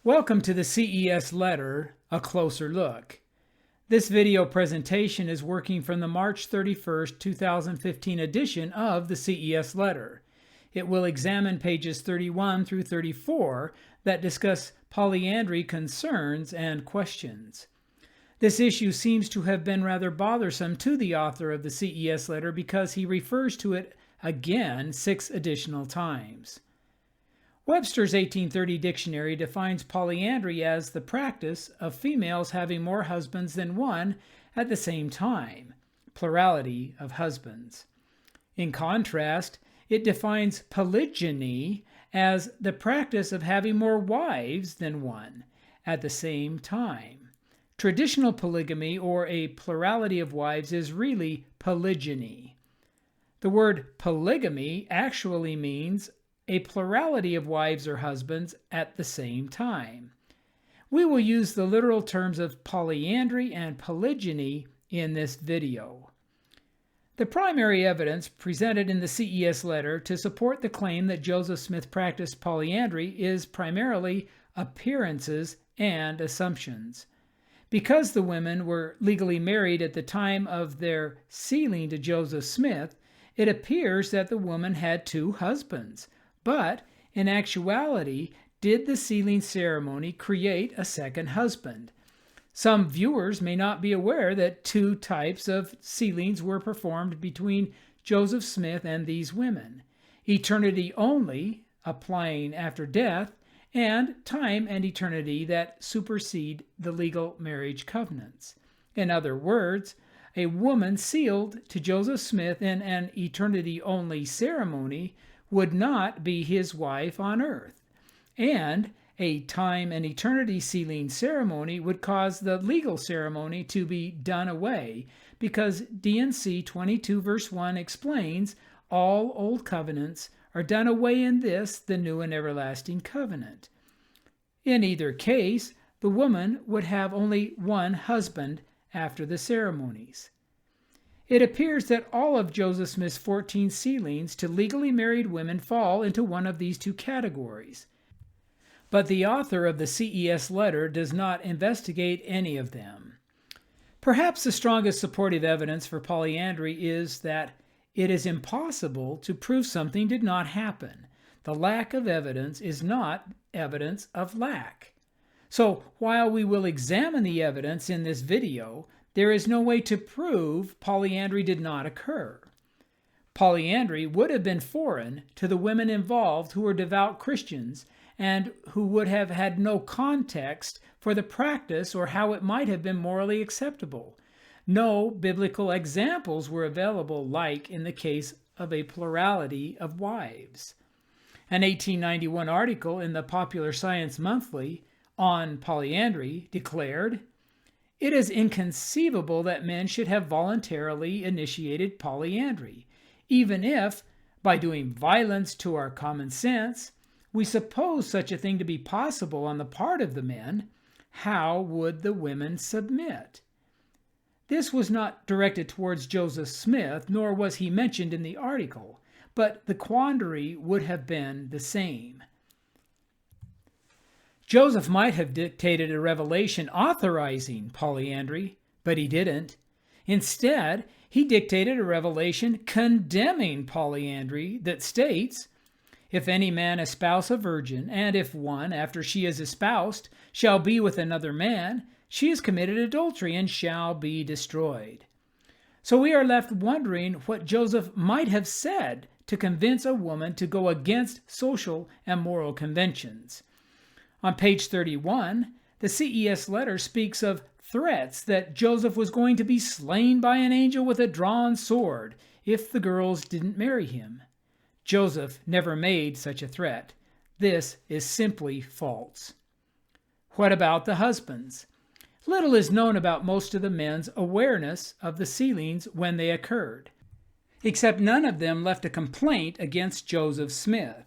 Welcome to the CES Letter, a closer look. This video presentation is working from the March 31st, 2015 edition of the CES Letter. It will examine pages 31 through 34 that discuss polyandry concerns and questions. This issue seems to have been rather bothersome to the author of the CES Letter because he refers to it again 6 additional times. Webster's 1830 dictionary defines polyandry as the practice of females having more husbands than one at the same time, plurality of husbands. In contrast, it defines polygyny as the practice of having more wives than one at the same time. Traditional polygamy, or a plurality of wives, is really polygyny. The word polygamy actually means a plurality of wives or husbands at the same time. We will use the literal terms of polyandry and polygyny in this video. The primary evidence presented in the CES Letter to support the claim that Joseph Smith practiced polyandry is primarily appearances and assumptions. Because the women were legally married at the time of their sealing to Joseph Smith, it appears that the woman had 2 husbands. But, in actuality, did the sealing ceremony create a second husband? Some viewers may not be aware that 2 types of sealings were performed between Joseph Smith and these women: eternity only, applying after death, and time and eternity that supersede the legal marriage covenants. In other words, a woman sealed to Joseph Smith in an eternity-only ceremony would not be his wife on earth, and a time and eternity sealing ceremony would cause the legal ceremony to be done away, because D&C 22 verse 1 explains all old covenants are done away in this, the new and everlasting covenant. In either case, the woman would have only one husband after the ceremonies. It appears that all of Joseph Smith's 14 sealings to legally married women fall into one of these 2 categories. But the author of the CES Letter does not investigate any of them. Perhaps the strongest supportive evidence for polyandry is that it is impossible to prove something did not happen. The lack of evidence is not evidence of lack. So while we will examine the evidence in this video, there is no way to prove polyandry did not occur. Polyandry would have been foreign to the women involved, who were devout Christians and who would have had no context for the practice or how it might have been morally acceptable. No biblical examples were available, like in the case of a plurality of wives. An 1891 article in the Popular Science Monthly on polyandry declared, "It is inconceivable that men should have voluntarily initiated polyandry, even if, by doing violence to our common sense, we suppose such a thing to be possible on the part of the men. How would the women submit?" This was not directed towards Joseph Smith, nor was he mentioned in the article, but the quandary would have been the same. Joseph might have dictated a revelation authorizing polyandry, but he didn't. Instead, he dictated a revelation condemning polyandry that states, "If any man espouse a virgin, and if one, after she is espoused, shall be with another man, she has committed adultery and shall be destroyed." So we are left wondering what Joseph might have said to convince a woman to go against social and moral conventions. On page 31, the CES Letter speaks of threats that Joseph was going to be slain by an angel with a drawn sword if the girls didn't marry him. Joseph never made such a threat. This is simply false. What about the husbands? Little is known about most of the men's awareness of the sealings when they occurred, except none of them left a complaint against Joseph Smith.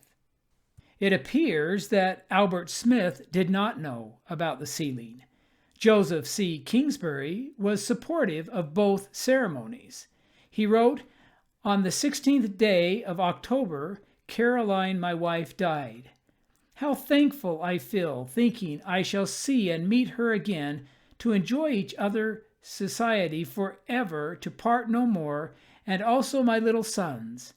It appears that Albert Smith did not know about the sealing. Joseph C. Kingsbury was supportive of both ceremonies. He wrote, "On the 16th day of October, Caroline, my wife, died. How thankful I feel, thinking I shall see and meet her again, to enjoy each other's society forever, to part no more, and also my little sons.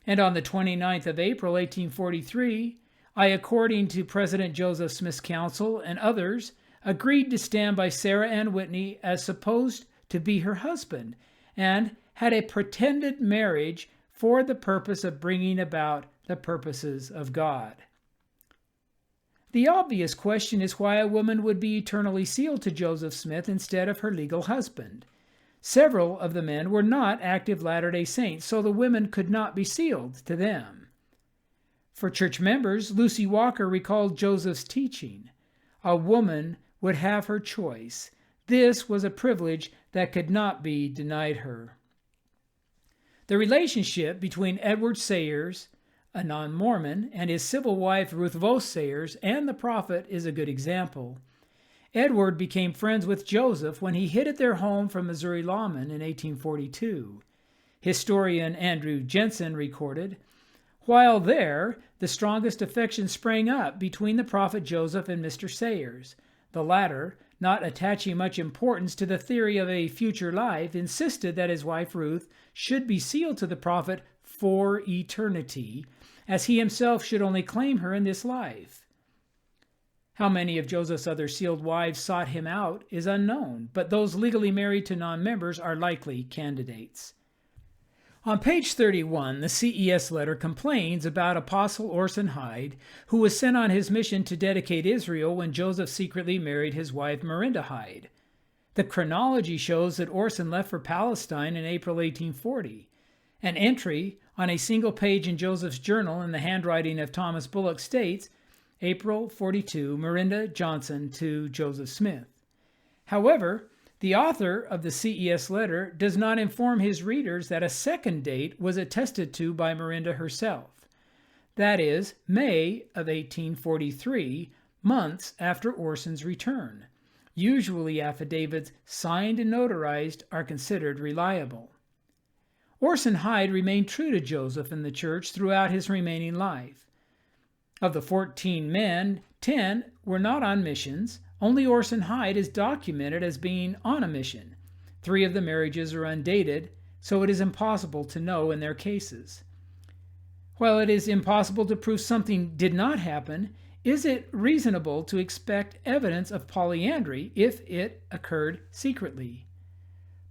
And on the 29th of April, 1843, I, according to President Joseph Smith's counsel and others, agreed to stand by Sarah Ann Whitney as supposed to be her husband, and had a pretended marriage for the purpose of bringing about the purposes of God. The obvious question is why a woman would be eternally sealed to Joseph Smith instead of her legal husband. Several of the men were not active Latter-day Saints, so the women could not be sealed to them. For church members, Lucy Walker recalled Joseph's teaching. A woman would have her choice. This was a privilege that could not be denied her. The relationship between Edward Sayers, a non-Mormon, and his civil wife Ruth Vos Sayers, and the prophet is a good example. Edward became friends with Joseph when he hid at their home from Missouri lawmen in 1842. Historian Andrew Jensen recorded, "While there, the strongest affection sprang up between the prophet Joseph and Mr. Sayers. The latter, not attaching much importance to the theory of a future life, insisted that his wife Ruth should be sealed to the prophet for eternity, as he himself should only claim her in this life." How many of Joseph's other sealed wives sought him out is unknown, but those legally married to non-members are likely candidates. On page 31, the CES letter complains about Apostle Orson Hyde, who was sent on his mission to dedicate Israel when Joseph secretly married his wife Miranda Hyde. The chronology shows that Orson left for Palestine in April 1840. An entry on a single page in Joseph's journal in the handwriting of Thomas Bullock states, April 42, Miranda Johnson to Joseph Smith. However, the author of the CES letter does not inform his readers that a second date was attested to by Miranda herself. That is, May of 1843, months after Orson's return. Usually affidavits signed and notarized are considered reliable. Orson Hyde remained true to Joseph and the church throughout his remaining life. Of the 14 men, 10 were not on missions. Only Orson Hyde is documented as being on a mission. 3 of the marriages are undated, so it is impossible to know in their cases. While it is impossible to prove something did not happen, is it reasonable to expect evidence of polyandry if it occurred secretly?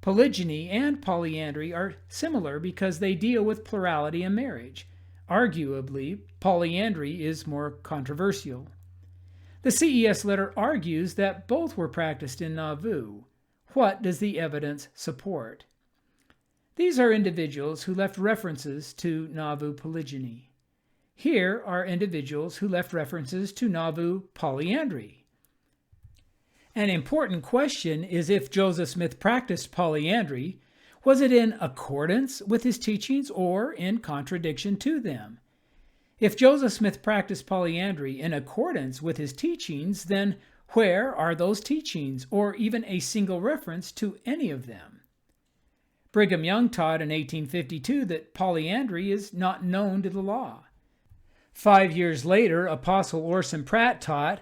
Polygyny and polyandry are similar because they deal with plurality in marriage. Arguably, polyandry is more controversial. The CES letter argues that both were practiced in Nauvoo. What does the evidence support? These are individuals who left references to Nauvoo polygyny. Here are individuals who left references to Nauvoo polyandry. An important question is if Joseph Smith practiced polyandry, was it in accordance with his teachings or in contradiction to them? If Joseph Smith practiced polyandry in accordance with his teachings, then where are those teachings, or even a single reference to any of them? Brigham Young taught in 1852 that polyandry is not known to the law. 5 years later, Apostle Orson Pratt taught,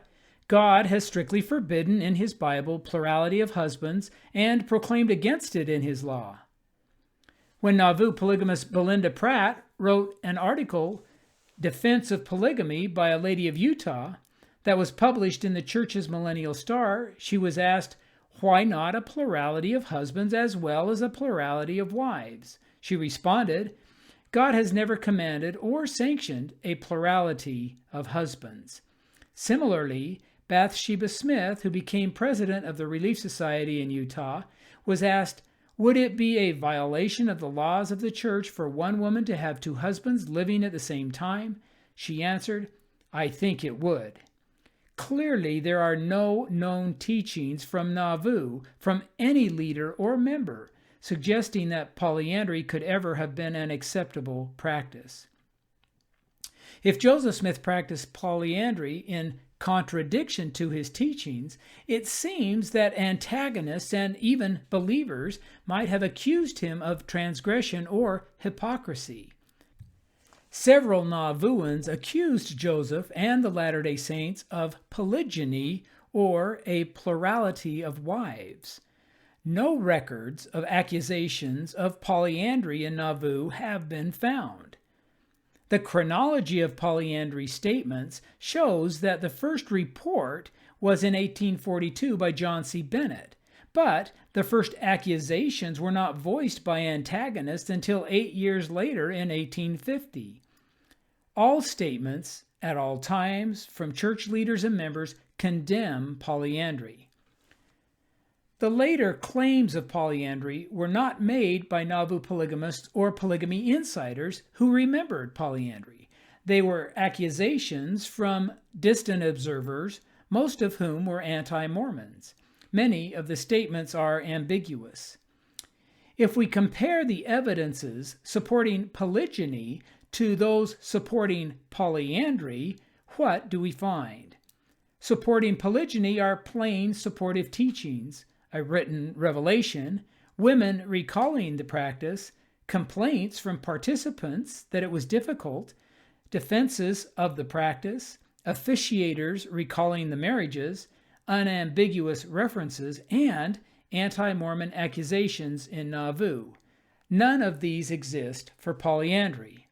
God has strictly forbidden in his Bible plurality of husbands and proclaimed against it in his law. When Nauvoo polygamist Belinda Pratt wrote an article, Defense of Polygamy by a Lady of Utah, that was published in the church's Millennial Star, she was asked, why not a plurality of husbands as well as a plurality of wives? She responded, God has never commanded or sanctioned a plurality of husbands. Similarly, Bathsheba Smith, who became president of the Relief Society in Utah, was asked, would it be a violation of the laws of the church for one woman to have 2 husbands living at the same time? She answered, I think it would. Clearly, there are no known teachings from Nauvoo, from any leader or member, suggesting that polyandry could ever have been an acceptable practice. If Joseph Smith practiced polyandry in contradiction to his teachings, it seems that antagonists and even believers might have accused him of transgression or hypocrisy. Several Nauvooans accused Joseph and the Latter-day Saints of polygyny, or a plurality of wives. No records of accusations of polyandry in Nauvoo have been found. The chronology of polyandry statements shows that the first report was in 1842 by John C. Bennett, but the first accusations were not voiced by antagonists until 8 years later in 1850. All statements, at all times, from church leaders and members condemn polyandry. The later claims of polyandry were not made by Nauvoo polygamists or polygamy insiders who remembered polyandry. They were accusations from distant observers, most of whom were anti-Mormons. Many of the statements are ambiguous. If we compare the evidences supporting polygyny to those supporting polyandry, what do we find? Supporting polygyny are plain supportive teachings, a written revelation, women recalling the practice, complaints from participants that it was difficult, defenses of the practice, officiators recalling the marriages, unambiguous references, and anti-Mormon accusations in Nauvoo. None of these exist for polyandry.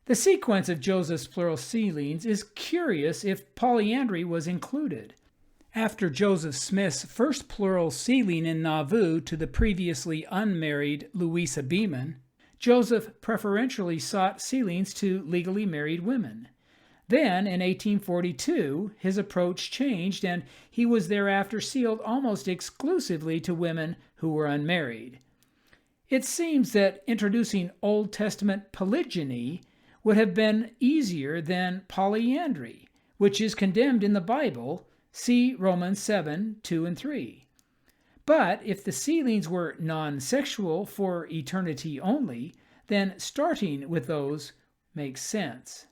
The sequence of Joseph's plural sealings is curious if polyandry was included. After Joseph Smith's first plural sealing in Nauvoo to the previously unmarried Louisa Beeman, Joseph preferentially sought sealings to legally married women. Then, in 1842, his approach changed, and he was thereafter sealed almost exclusively to women who were unmarried. It seems that introducing Old Testament polygyny would have been easier than polyandry, which is condemned in the Bible. See Romans 7, 2 and 3. But if the sealings were non-sexual for eternity only, then starting with those makes sense.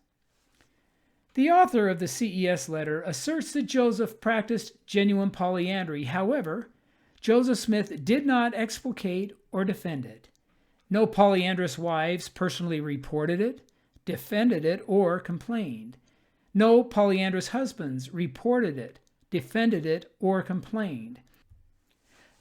The author of the CES letter asserts that Joseph practiced genuine polyandry. However, Joseph Smith did not explicate or defend it. No polyandrous wives personally reported it, defended it, or complained. No polyandrous husbands reported it, defended it, or complained.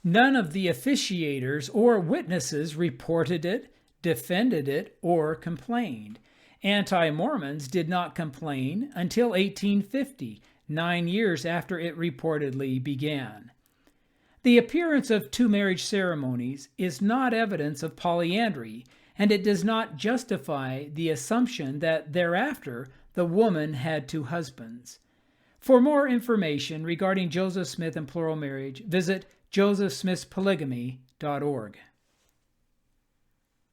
None of the officiators or witnesses reported it, defended it, or complained. Anti-Mormons did not complain until 1850, 9 years after it reportedly began. The appearance of two marriage ceremonies is not evidence of polyandry, and it does not justify the assumption that thereafter the woman had two husbands. For more information regarding Joseph Smith and plural marriage, visit josephsmithspolygamy.org.